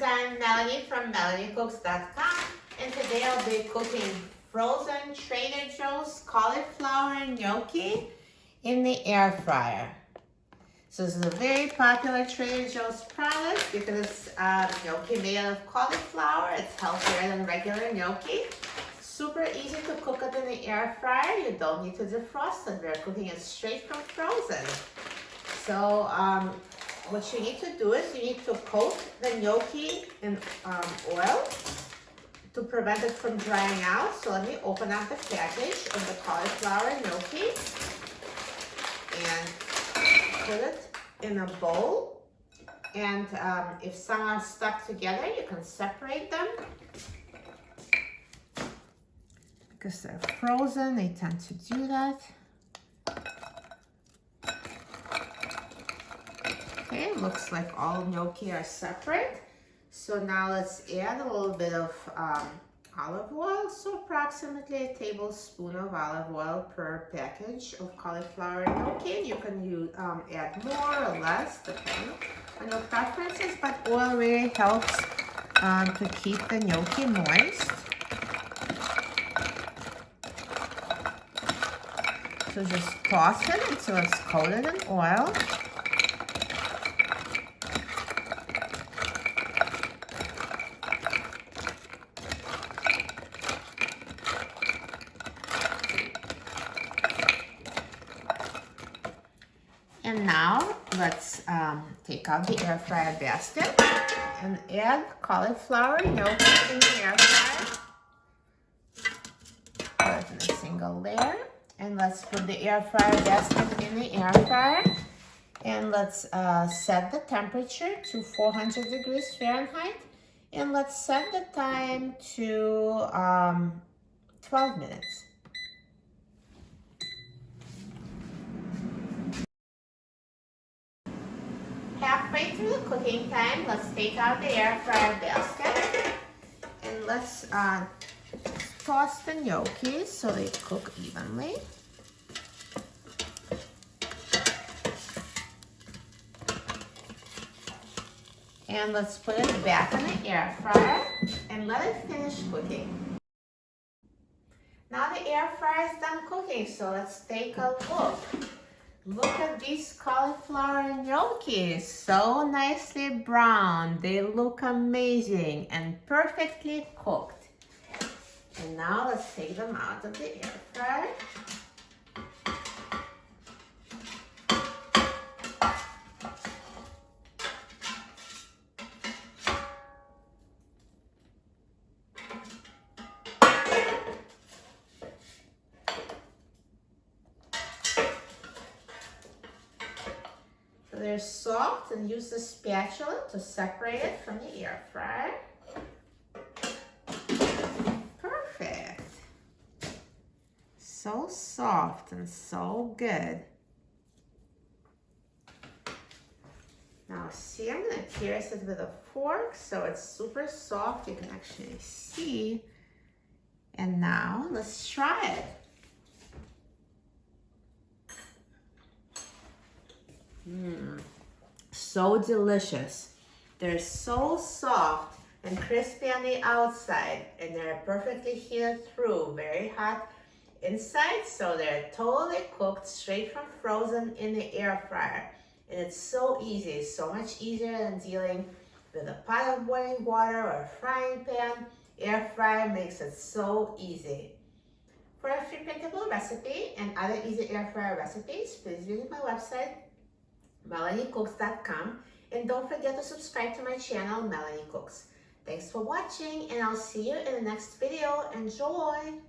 friends, I'm Melanie from MelanieCooks.com, and today I'll be cooking frozen Trader Joe's cauliflower gnocchi in the air fryer. So this is a very popular Trader Joe's product because it's gnocchi made out of cauliflower. It's healthier than regular gnocchi. Super easy to cook it in the air fryer. You don't need to defrost it. We're cooking it straight from frozen. So what you need to do is you need to coat the gnocchi in oil to prevent it from drying out. So let me open up the package of the cauliflower gnocchi and put it in a bowl. And if some are stuck together, you can separate them. Because they're frozen, they tend to do that. Okay, looks like all gnocchi are separate. So now let's add a little bit of olive oil. So approximately a tablespoon of olive oil per package of cauliflower gnocchi. You can use, add more or less depending on your preferences, but oil really helps to keep the gnocchi moist. So just toss it until it's coated in oil. And now let's take out the air fryer basket and add cauliflower gnocchi in the air fryer. Put it in a single layer. And let's put the air fryer basket in the air fryer. And let's set the temperature to 400 degrees Fahrenheit. And let's set the time to 12 minutes. Halfway through the cooking time, let's take out the air fryer basket. And let's toss the gnocchi so they cook evenly. And let's put it back in the air fryer and let it finish cooking. Now the air fryer is done cooking, so let's take a look. Look at these cauliflower gnocchi, so nicely brown. They look amazing and perfectly cooked. And now let's take them out of the air fryer. So they're soft, and use the spatula to separate it from the air fryer. So soft and so good. Now see, I'm gonna pierce it with a fork so it's super soft. You can actually see. And now let's try it. So delicious. They're so soft and crispy on the outside, and they're perfectly heated through, very hot inside, so they're totally cooked straight from frozen in the air fryer. And it's so easy, so much easier than dealing with a pot of boiling water or a frying pan. Air fryer makes it so easy. For a free printable recipe and other easy air fryer recipes, please visit my website, MelanieCooks.com, and don't forget to subscribe to my channel, Melanie Cooks. Thanks for watching, and I'll see you in the next video. Enjoy!